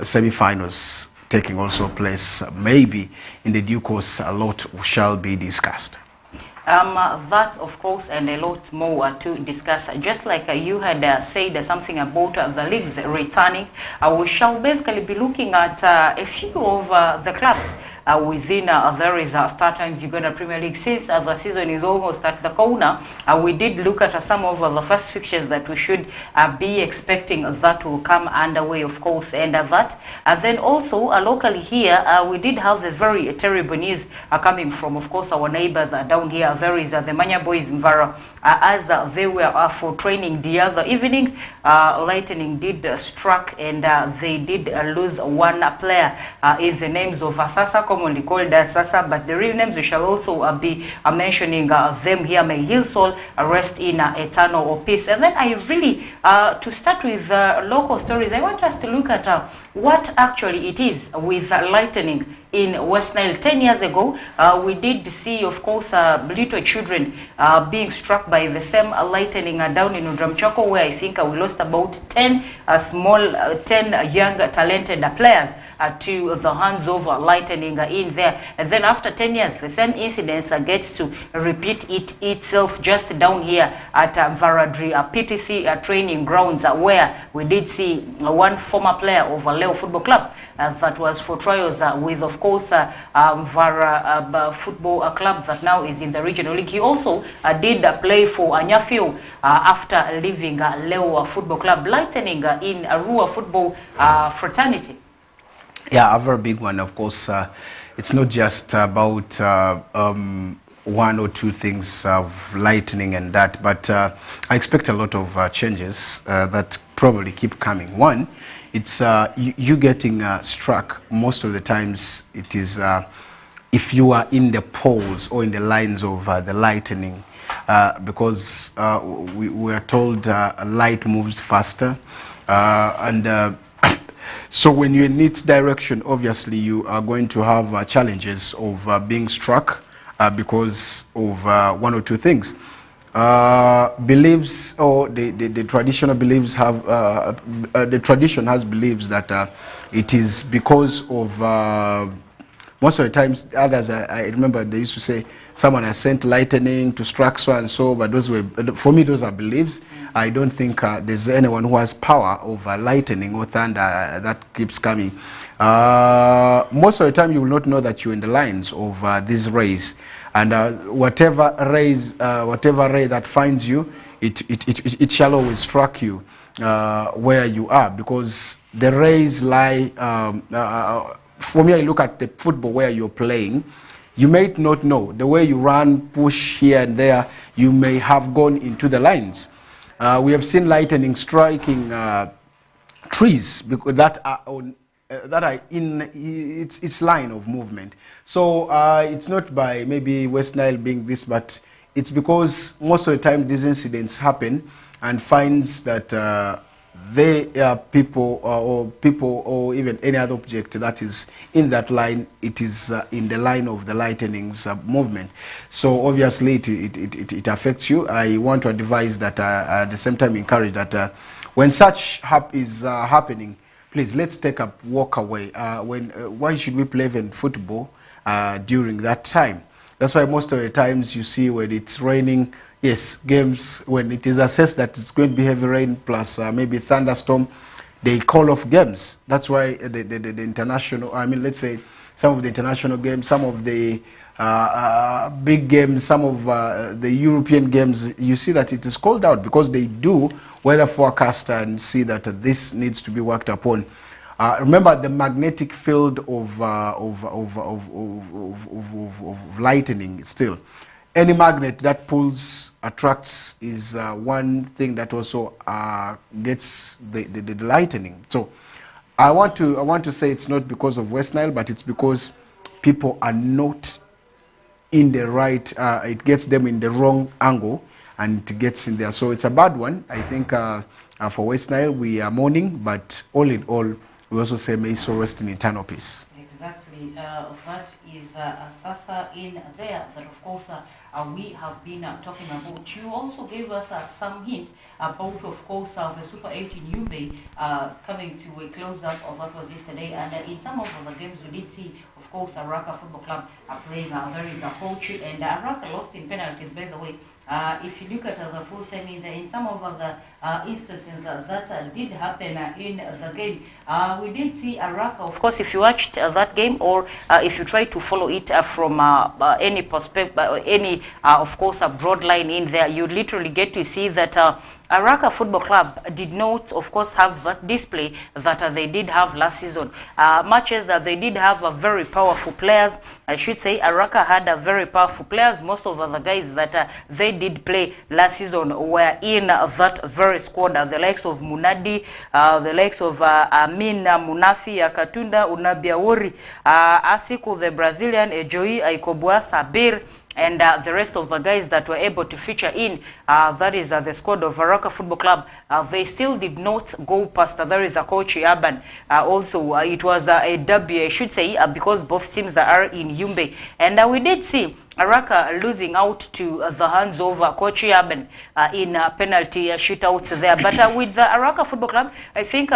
semi-finals taking also place. Maybe in the due course a lot shall be discussed. That, of course, and a lot more to discuss. Just like you had said something about the leagues returning, we shall basically be looking at a few of the clubs within there is Star Times Uganda Premier League. Since the season is almost at the corner, we did look at some of the first fixtures that we should be expecting that will come underway, of course, and that. And then also locally here, we did have the very terrible news coming from, of course, our neighbors down here. There is the Manya Boys Mvara, as they were for training the other evening. Lightning did struck, and they did lose one player in the names of Sasa, commonly called Sasa, but the real names we shall also be mentioning them here. May his soul rest in eternal peace. And then I really, to start with local stories, I want us to look at what actually it is with Lightning in West Nile. 10 years ago, we did see, of course, little children being struck by the same lightning down in Udramchako, where I think we lost about 10 10 young talented players to the hands of lightning in there. And then after 10 years, the same incidents gets to repeat itself just down here at Varadri PTC training grounds, where we did see one former player of Leo Football Club that was for trials with, of course, Vara Football Club that now is in the regional league. He also did play for Anyafio after leaving Leo Football Club. Lightning in Arua Football fraternity. Yeah, a very big one, of course. It's not just about one or two things of lightning and that, but I expect a lot of changes that probably keep coming. One, it's you getting struck most of the times. It is if you are in the poles or in the lines of the lightning, because we are told light moves faster, and so when you're in its direction, obviously you are going to have challenges of being struck because of one or two things. Beliefs, or the traditional beliefs have, the tradition has beliefs that it is because of, most of the times, others, I remember they used to say, someone has sent lightning to strike so and so, but those were, for me, those are beliefs. I don't think there's anyone who has power over lightning or thunder that keeps coming. Most of the time, you will not know that you're in the lines of these rays. And whatever ray that finds you, it shall always strike you where you are, because the rays lie. For me, I look at the football where you're playing. You may not know the way you run, push here and there. You may have gone into the lines. We have seen lightning striking trees because that are on. That are in its line of movement. So it's not by maybe West Nile being this, but it's because most of the time these incidents happen and finds that they are people or even any other object that is in that line, it is in the line of the lightning's movement. So obviously it affects you. I want to advise that at the same time encourage that when such is happening, please, let's take a walk away. Why should we play even football during that time? That's why most of the times you see when it's raining, yes, games, when it is assessed that it's going to be heavy rain plus maybe thunderstorm, they call off games. That's why the international, I mean, let's say some of the international games, some of the big games, some of the European games, you see that it is called out because they do weather forecast and see that this needs to be worked upon. Remember the magnetic field of lightning still. Any magnet that pulls, attracts is one thing that also gets the lightning. So I want to say it's not because of West Nile, but it's because people are not in the right, it gets them in the wrong angle and it gets in there. So it's a bad one. I think for West Nile we are mourning, but all in all, we also say may so rest in eternal peace. Exactly. That is Sasa in there, but of course we have been talking about. You also gave us some hint about, of course, the Super 8 in Yumbe coming to a close-up of what was yesterday. And in some of the games, we did see, of course, Araka Football Club playing very poultry, and Araka lost in penalties, by the way. If you look at the full time in some of the instances that did happen in the game, we did see Araka. Of course, if you watched that game, or if you try to follow it from any perspective, of course, a broad line in there, you literally get to see that Araka Football Club did not, of course, have that display that they did have last season. Much as they did have very powerful players, I should say, Araka had very powerful players. Most of the guys that they did play last season were in that very squad, the likes of Munadi, the likes of Amin Munafi, Katunda, Unabiawori, Asiku, the Brazilian, Ejoy, Aikobua, Sabir, and the rest of the guys that were able to feature in, that is the squad of Araka Football Club. They still did not go past, there is a coach Urban. Also, it was a derby, I should say, because both teams are in Yumbe. And we did see Araka losing out to the hands of coach Urban in penalty shootouts there. But with the Araka Football Club, I think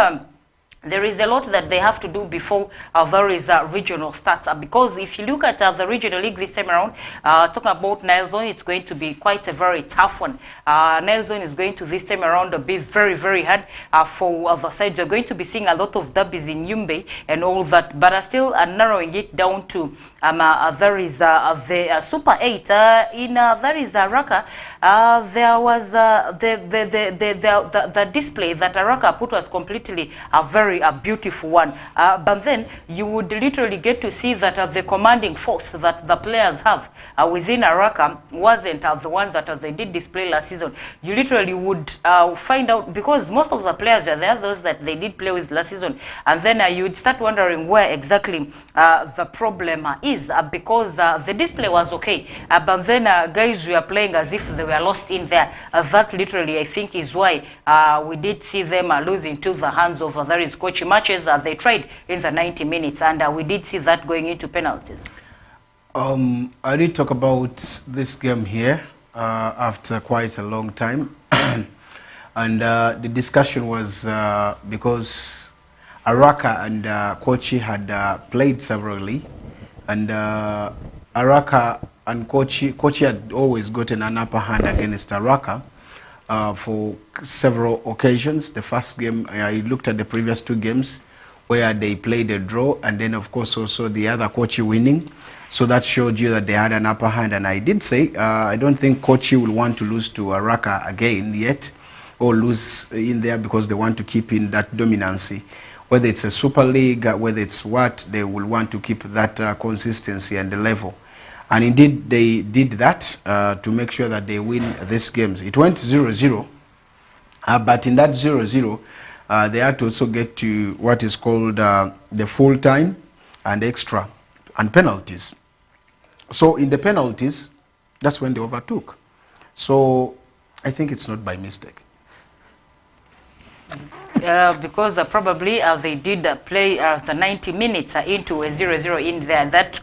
there is a lot that they have to do before there is regional starts. Because if you look at the regional league this time around, talking about Nile Zone, it's going to be quite a very tough one. Nile Zone is going to this time around be very, very hard for the sides. You're going to be seeing a lot of derbies in Yumbe and all that, but still narrowing it down to there is the Super 8 in there is Araka. There was the display that Araka put was completely a very beautiful one, but then you would literally get to see that the commanding force that the players have within Araka wasn't the one that they did display last season. You literally would find out, because most of the players are there, those that they did play with last season, and then you would start wondering where exactly the problem is, because the display was okay, but then guys were playing as if they were lost in there. That literally, I think, is why we did see them losing to the hands of there is coach matches they tried in the 90 minutes, and we did see that going into penalties. I did talk about this game here after quite a long time, and the discussion was because Araka and Kochi had played severally, and Araka and Kochi had always gotten an upper hand against Araka for several occasions. The first game, I looked at the previous two games where they played a draw, and then of course also the other Kochi winning. So that showed you that they had an upper hand. And I did say, I don't think Kochi will want to lose to Araka again yet, or lose in there, because they want to keep in that dominancy. Whether it's a Super League, whether it's what, they will want to keep that consistency and the level. And indeed, they did that to make sure that they win these games. It went 0-0, but in that 0-0, they had to also get to what is called the full time and extra and penalties. So in the penalties, that's when they overtook. So I think it's not by mistake. Because probably they did play the 90 minutes into a 0-0 in there. That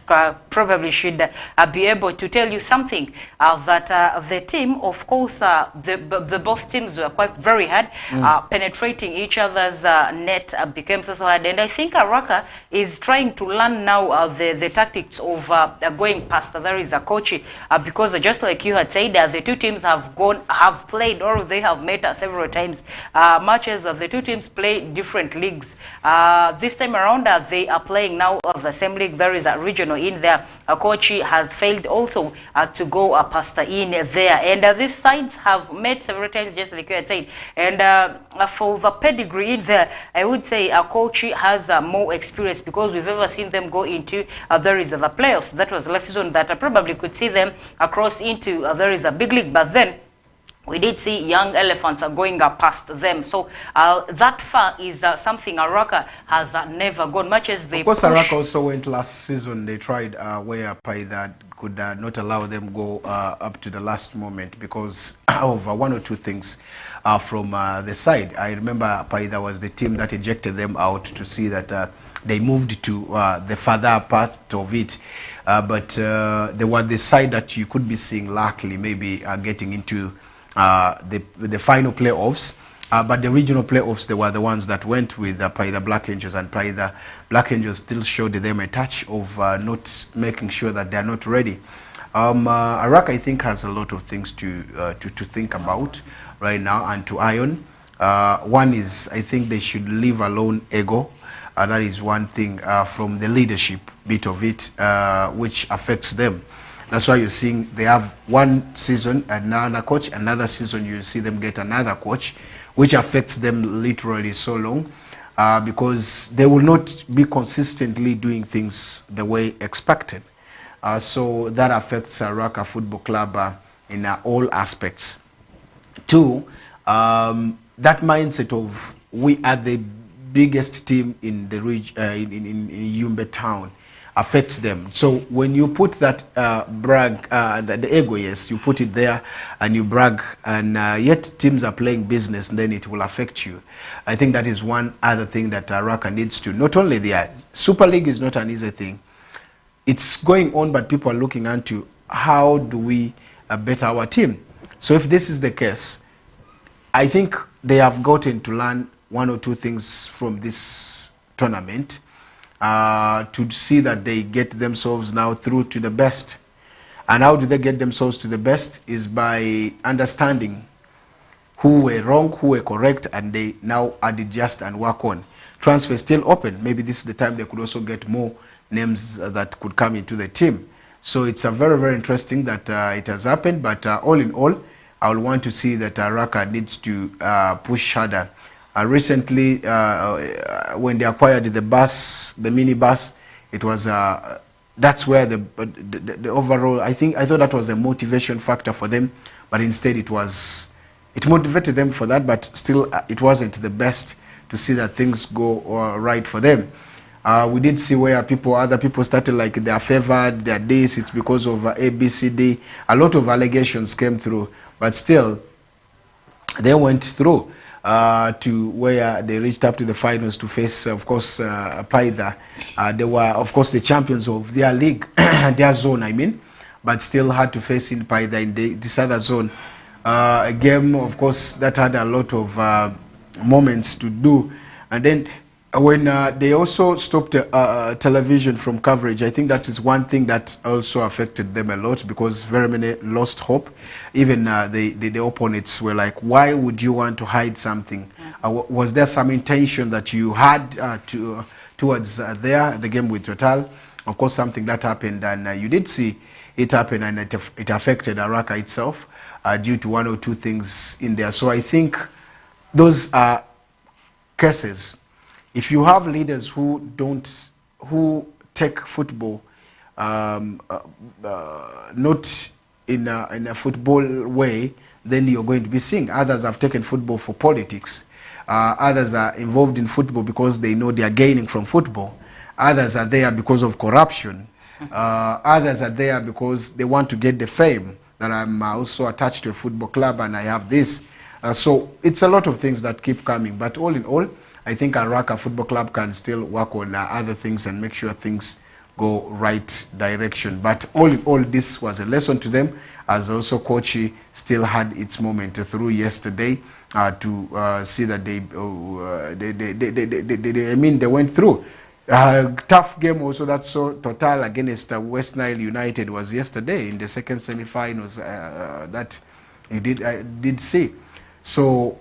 probably should be able to tell you something, that the team, of course, the both teams were quite very hard, penetrating each other's net became so hard. And I think Araka is trying to learn now the tactics of going past. There is a coach, because just like you had said, the two teams have played, or they have met several times, much as the two teams play different leagues. This time around, they are playing now of the same league. There is a regional in there. Kochi has failed also to go past in there. And these sides have met several times, just like you had said. And for the pedigree in there, I would say Kochi has more experience, because we've ever seen them go into there is the playoffs. That was last season that I probably could see them across into there is a big league. But then we did see young elephants going past them. So that far is something Araka has never gone, much as they push. Of course, Araka also went last season. They tried where Paida could not allow them go up to the last moment because of one or two things from the side. I remember Paida was the team that ejected them out to see that they moved to the further part of it. but they were the side that you could be seeing likely maybe getting into the final playoffs. But the regional playoffs, they were the ones that went with the Black Angels, and the Black Angels still showed them a touch of not making sure that they're not ready. Arak, I think, has a lot of things to think about right now and to iron. One is, I think they should leave alone ego. That is one thing from the leadership bit of it, which affects them. That's why you're seeing they have one season, another coach, another season you see them get another coach, which affects them literally so long, because they will not be consistently doing things the way expected. So that affects Raka Football Club in all aspects. Two, that mindset of we are the biggest team in the region, in Yumbe town, affects them. So when you put that the ego, yes, you put it there and you brag, and yet teams are playing business, and then it will affect you. I think that is one other thing that Raka needs to. Not only the Super League is not an easy thing. It's going on, but people are looking into how do we better our team. So if this is the case, I think they have gotten to learn one or two things from this tournament, to see that they get themselves now through to the best. And how do they get themselves to the best? Is by understanding who were wrong, who were correct, and they now adjust and work on. Transfer still open. Maybe this is the time they could also get more names that could come into the team. So it's a very, very interesting that it has happened. But all in all, I will want to see that Raka needs to push harder. Recently, when they acquired the bus, the mini bus, it was that's where the overall. I thought that was the motivation factor for them, but instead it motivated them for that, but still it wasn't the best to see that things go right for them. We did see where other people started like they are favored, they are this, it's because of ABCD. A lot of allegations came through, but still they went through to where they reached up to the finals to face, of course, Paida. They were, of course, the champions of their league, their zone, I mean, but still had to face in Paida in this other zone. A game, of course, that had a lot of moments to do. And then when they also stopped television from coverage, I think that is one thing that also affected them a lot, because very many lost hope. Even the opponents were like, why would you want to hide something? Was there some intention that you had towards the game with Total? Of course, something that happened, and you did see it happen, and it affected Araka itself due to one or two things in there. So I think those are cases. If you have leaders who take football not in a football way, then you're going to be seeing others have taken football for politics. Others are involved in football because they know they are gaining from football. Others are there because of corruption. Others are there because they want to get the fame that I'm also attached to a football club and I have this. So it's a lot of things that keep coming. But all in all, I think Araka Football Club can still work on other things and make sure things go right direction. But all in all, this was a lesson to them, as also Kochi still had its moment through yesterday to see that they went through. Tough game also that saw Total against West Nile United was yesterday in the second semi-finals that you did see. So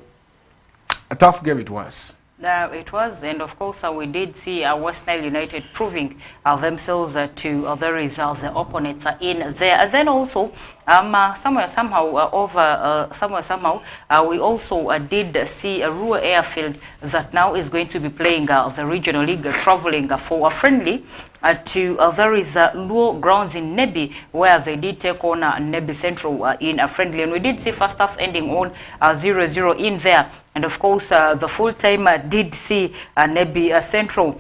a tough game it was. It was, and of course we did see West Nile United proving themselves to the result. The opponents are in there. And then also, somehow we also did see a Ruhr Airfield that now is going to be playing the regional league, traveling for a friendly to there is Luo grounds in Nebi, where they did take on Nebi Central in a friendly, and we did see first half ending on 0-0 in there. And of course, the full time did see Nebi Central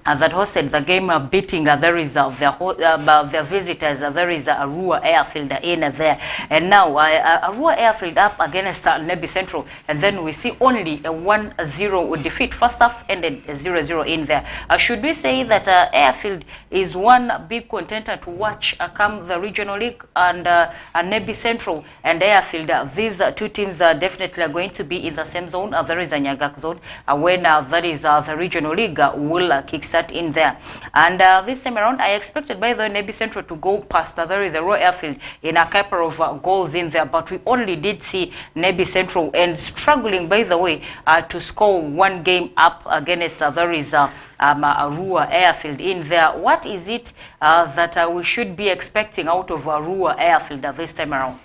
that hosted the game, beating their visitors. There is Arua Airfield in there, and now Arua Airfield up against Nebi Central, and then we see only a 1-0 defeat. First half ended 0-0 in there. Should we say that Airfield is one big contender to watch come the regional league, and Nebi Central and Airfield, these two teams definitely are going to be in the same zone. There is a Nyagak zone when that is the regional league will kickstart in there. And this time around, I expected by the Nebi Central to go past. There is a Raw Airfield in a couple of goals in there, but we only did see Nebi Central and struggling, by the way, to score one game up against there is Arua Airfield in there. What is it that we should be expecting out of Arua Airfield this time around?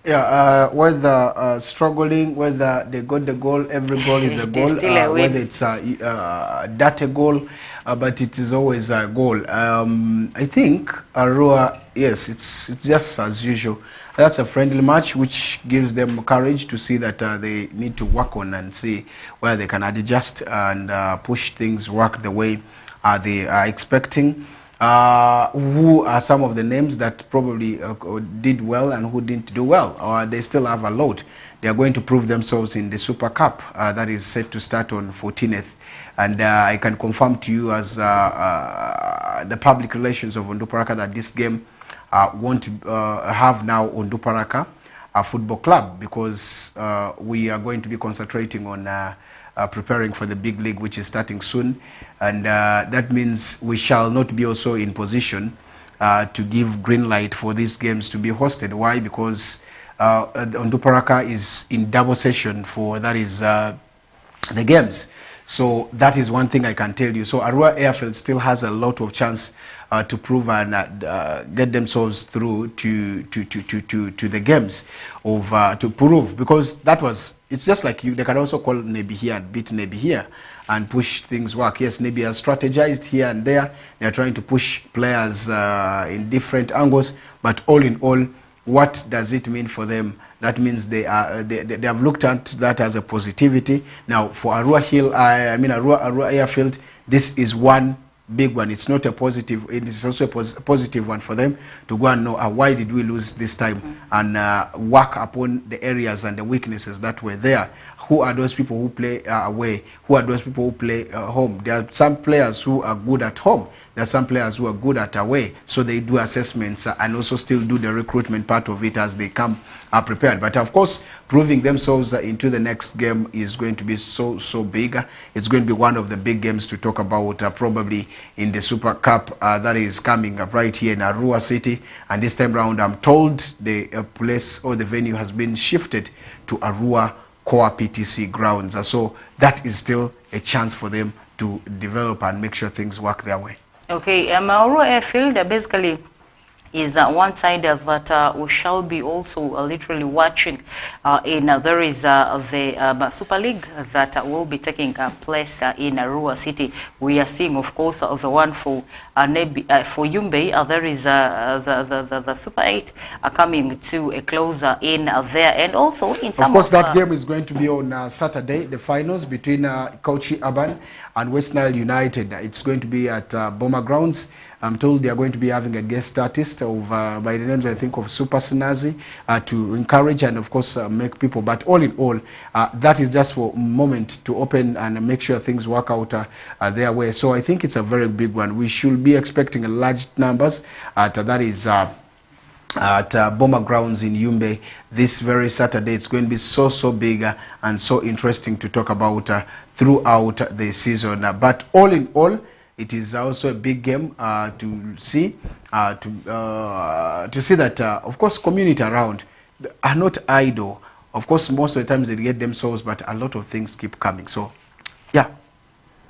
Yeah, whether struggling, whether they got the goal, every goal is a goal, whether it's a dirty goal, but it is always a goal. I think Arua, yes, it's just as usual. That's a friendly match, which gives them courage to see that they need to work on and see where they can adjust and push things, work the way they are expecting. Who are some of the names that probably did well and who didn't do well, or they still have a load. They are going to prove themselves in the Super Cup that is set to start on 14th, and I can confirm to you as the public relations of Onduparaka that this game won't have now Onduparaka Football Club, because we are going to be concentrating on preparing for the big league, which is starting soon, and that means we shall not be also in position to give green light for these games to be hosted. Why? Because Onduparaka is in double session for that is the games. So that is one thing I can tell you. So Arua Airfield still has a lot of chance to prove and get themselves through to the games of to prove, because that was, it's just like you, they can also call Nebi here and beat Nebi here and push things work. Yes, Nebi has strategized here and there. They are trying to push players in different angles, but all in all, what does it mean for them? That means they have looked at that as a positivity. Now for Arua Hill, I mean Arua Airfield, this is one big one. It's not a positive, it is also a positive one for them to go and know why did we lose this time, and work upon the areas and the weaknesses that were there. Who are those people who play away? Who are those people who play home? There are some players who are good at home. There are some players who are good at away. So they do assessments and also still do the recruitment part of it as they come prepared. But of course, proving themselves into the next game is going to be so big. It's going to be one of the big games to talk about probably in the Super Cup that is coming up right here in Arua City. And this time round, I'm told the place or the venue has been shifted to Arua Core PTC grounds. So that is still a chance for them to develop and make sure things work their way. Okay, Arua Airfield basically is one side that we shall be also literally watching in there is the Super League that will be taking place in Arua City. We are seeing, of course, the one for for Yumbe. There is the Super 8 coming to a closer in there, and also in some of course that game is going to be on Saturday, the finals between Kauchi Urban and West Nile United. It's going to be at Boma Grounds. I'm told they are going to be having a guest artist of by the name, I think, of Super Sinazi to encourage and of course make people. But all in all, that is just for a moment to open and make sure things work out their way. So I think it's a very big one. We should be expecting large numbers that is at Boma Grounds in Yumbe this very Saturday. It's going to be so big and so interesting to talk about throughout the season. But all in all, it is also a big game to see that of course community around are not idle. Of course, most of the times they get themselves, but a lot of things keep coming. So yeah,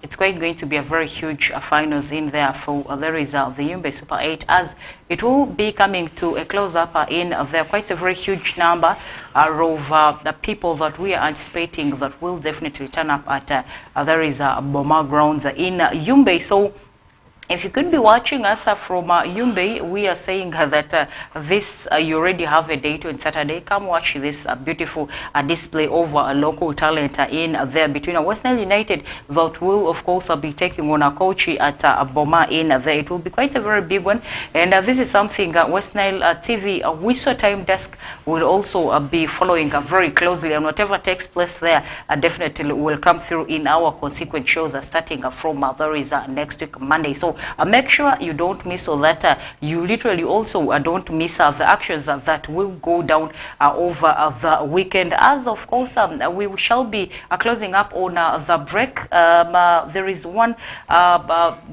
it's going to be a very huge finals in there for there is the Yumbe Super 8, as it will be coming to a close-up in there. Quite a very huge number of the people that we are anticipating that will definitely turn up at there is Boma Grounds in Yumbe. So If you could be watching us from Yumbe, we are saying that this you already have a date on Saturday. Come watch this beautiful display of local talent in there between West Nile United that will of course be taking on a coach at Boma in there. It will be quite a very big one, and this is something West Nile TV Wiso Time Desk will also be following very closely, and whatever takes place there definitely will come through in our consequent shows starting from there is next week Monday. So make sure you don't miss, so that you literally also don't miss the actions that will go down over the weekend. As of course we shall be closing up on the break. There is one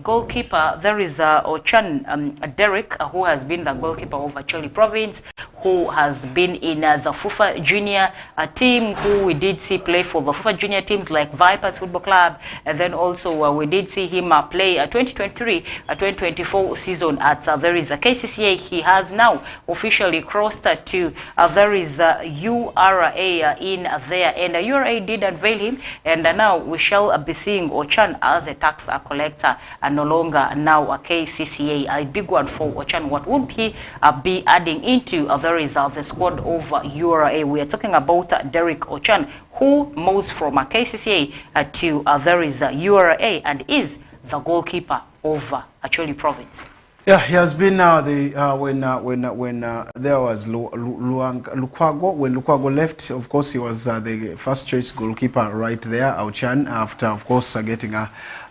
goalkeeper. There is Ochan Derek, who has been the goalkeeper of Acholi Province, who has been in the FUFA Junior team, who we did see play for the FUFA Junior teams like Vipers Football Club, and then also we did see him play 2023-2024 season at there is a KCCA. He has now officially crossed to there is URA in there, and URA did unveil him, and now we shall be seeing Ochan as a tax collector and no longer now a KCCA. A big one for Ochan. What would he be adding into there is the squad of URA? We are talking about Derek Ochan, who moves from a KCCA to there is URA and is the goalkeeper of Acholi Province. Yeah, he has been when there was Lukwago. When Lukwago left, of course, he was the first choice goalkeeper right there, Ochan, after, of course, getting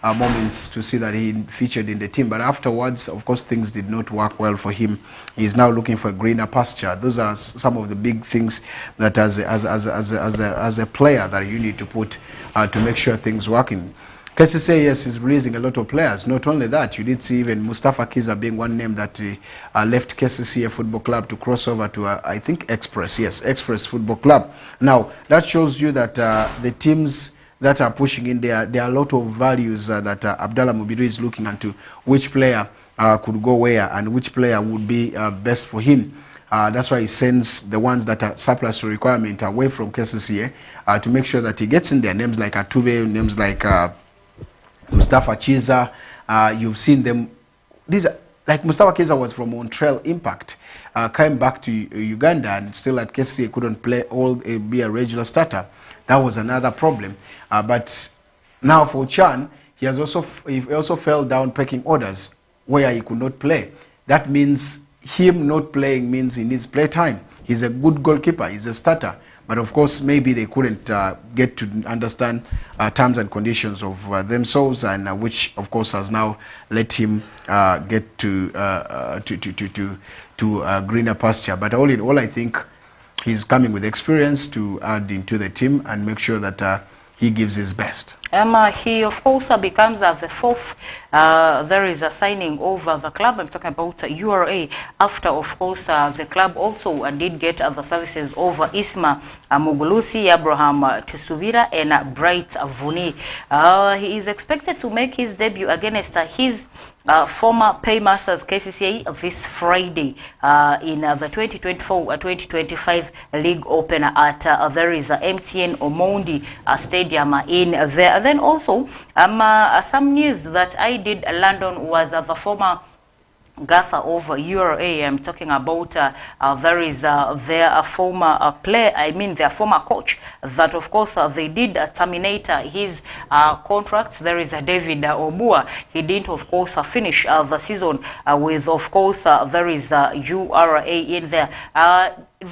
moments to see that he featured in the team. But afterwards, of course, things did not work well for him. He's now looking for greener pasture. Those are some of the big things that as a player that you need to put to make sure things working. KCCA, yes, is releasing a lot of players. Not only that, you did see even Mustafa Kiza being one name that left KCCA Football Club to cross over to, I think, Express. Yes, Express Football Club. Now, that shows you that the teams that are pushing in there are a lot of values that Abdallah Mubiru is looking into, which player could go where and which player would be best for him. That's why he sends the ones that are surplus to requirement away from KCCA to make sure that he gets in there. Names like Atuve, names like Mustafa Kiza, you've seen them. These are, like Mustafa Kiza was from Montreal Impact, came back to Uganda and still at KCCA couldn't play be a regular starter. That was another problem. But now for Chan, he also fell down pecking orders where he could not play. That means him not playing means he needs play time. He's a good goalkeeper. He's a starter. But of course, maybe they couldn't get to understand terms and conditions of themselves, and which, of course, has now let him get to greener pasture. But all in all, I think he's coming with experience to add into the team and make sure that he gives his best. He, of course, becomes the fourth. There is a signing over the club. I'm talking about URA. After, of course, the club also did get the services over Isma Mugulusi, Abraham Tusubira, and Bright Vuni. He is expected to make his debut against his former Paymasters KCCA this Friday in the 2024-2025 League Opener at there is MTN Omondi Stadium in there. And then also some news that I did land on was the former gaffer of URA. I'm talking about there is their former player, I mean their former coach, that of course they did terminate his contracts. There is David Obua. He didn't of course finish the season with, of course, there is URA in there.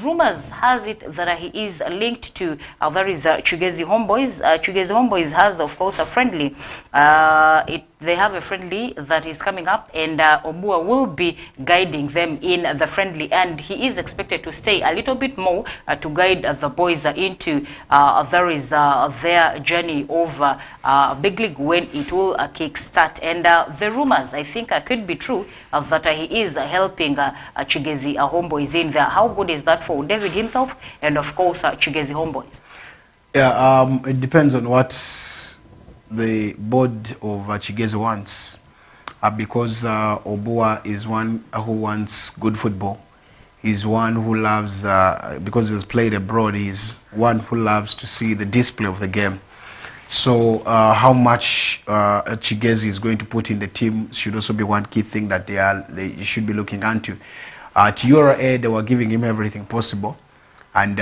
Rumors has it that he is linked to there is Chugezi Homeboys. Chugezi Homeboys has, of course, a friendly. They have a friendly that is coming up, and Obua will be guiding them in the friendly, and he is expected to stay a little bit more to guide the boys into there is their journey over Big League when it will kickstart. And the rumors, I think, could be true that he is helping Chugezi Homeboys in there. How good is that for David himself and, of course, Chugezi Homeboys? Yeah, it depends on what the board of Chigezi wants, because Obua is one who wants good football. He's one who loves, because he's played abroad, he's one who loves to see the display of the game. So how much Chigezi is going to put in the team should also be one key thing that they should be looking into. At URA, they were giving him everything possible, and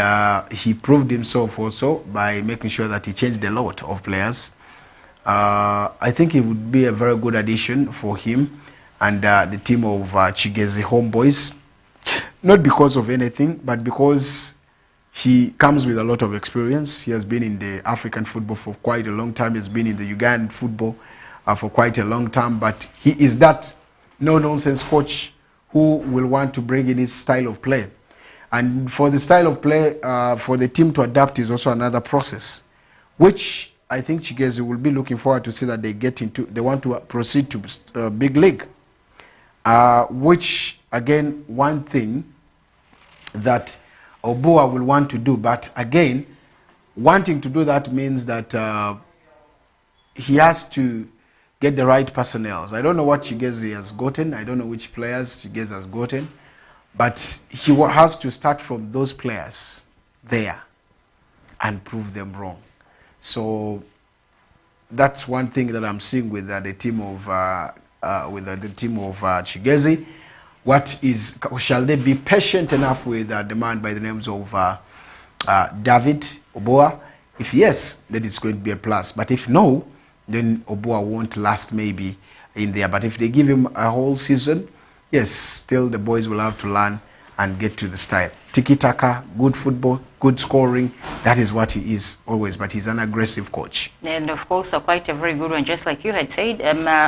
he proved himself also by making sure that he changed a lot of players. I think it would be a very good addition for him and the team of Chigezi Homeboys, not because of anything, but because he comes with a lot of experience. He has been in the African football for quite a long time. He's been in the Ugandan football for quite a long time. But he is that no-nonsense coach who will want to bring in his style of play. And for the style of play, for the team to adapt is also another process, which I think Chigezi will be looking forward to see that they get into. They want to proceed to big league, which, again, one thing that Obua will want to do, but again, wanting to do that means that he has to get the right personnel. I don't know what Chigezi has gotten. I don't know which players Chigezi has gotten, but he has to start from those players there and prove them wrong. So that's one thing that I'm seeing with the team of Chigezi. Shall they be patient enough with the man by the names of David Obua? If yes, then it's going to be a plus. But if no, then Obua won't last maybe in there. But if they give him a whole season, yes, still the boys will have to learn and get to the style. Tiki-taka, good football, good scoring, that is what he is always, but he's an aggressive coach. And of course, quite a very good one, just like you had said,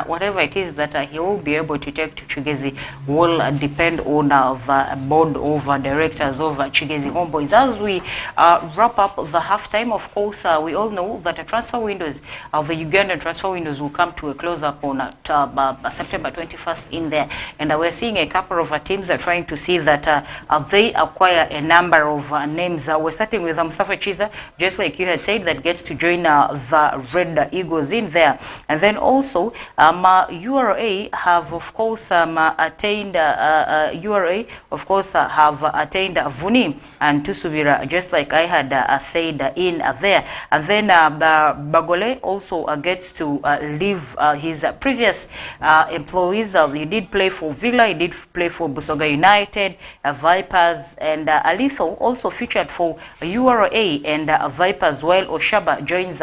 whatever it is that he will be able to take to Chigezi will depend on the board of directors of Chigezi Homeboys. As we wrap up the halftime, of course, we all know that the transfer windows of the Ugandan transfer windows will come to a close up on September 21st in there, and we're seeing a couple of teams are trying to see that they acquire a number of names. We're starting with Mustafa Chiza, just like you had said, that gets to join the Red Eagles in there. And then also, URA have, of course, attained, URA, of course, have attained Vuni and Tusubira, just like I had said in there. And then Bagole also gets to leave his previous employees. He did play for Villa, he did play for Busoga United, Vipers, and Alitho also featured for URA and Vipers, while Oshaba joins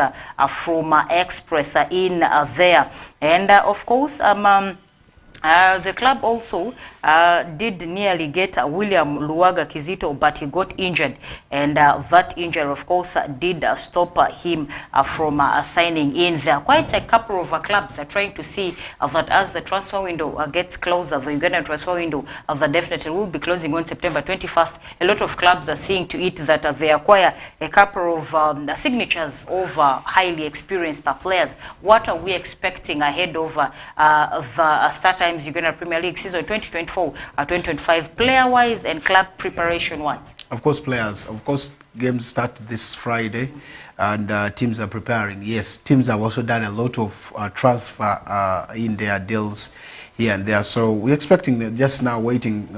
from Express in there. And of course, the club also did nearly get William Luaga Kizito, but he got injured, and that injury, of course, did stop him from signing in there. Quite a couple of clubs are trying to see that as the transfer window gets closer, the Ugandan transfer window that definitely will be closing on September 21st. A lot of clubs are seeing to it that they acquire a couple of signatures of highly experienced players. What are we expecting ahead of the start time Uganda Premier League season 2024-2025, player-wise and club preparation-wise? Of course, players. Of course, games start this Friday, and teams are preparing. Yes, teams have also done a lot of transfer in their deals here and there. So we're expecting, just now waiting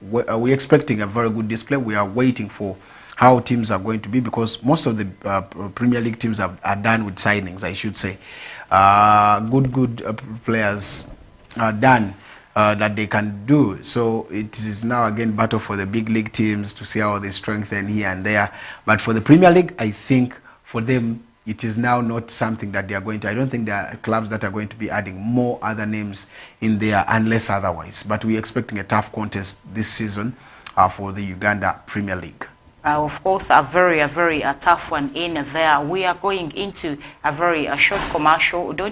we're expecting a very good display. We are waiting for how teams are going to be, because most of the Premier League teams are done with signings, I should say. Good players are done that they can do. So it is now again battle for the big league teams to see how they strengthen here and there. But for the Premier League, I think for them it is now not something that they are going to. I don't think there are clubs that are going to be adding more other names in there unless otherwise. But we're expecting a tough contest this season for the Uganda Premier League. Of course, a very tough one in there. We are going into a very short commercial. Don't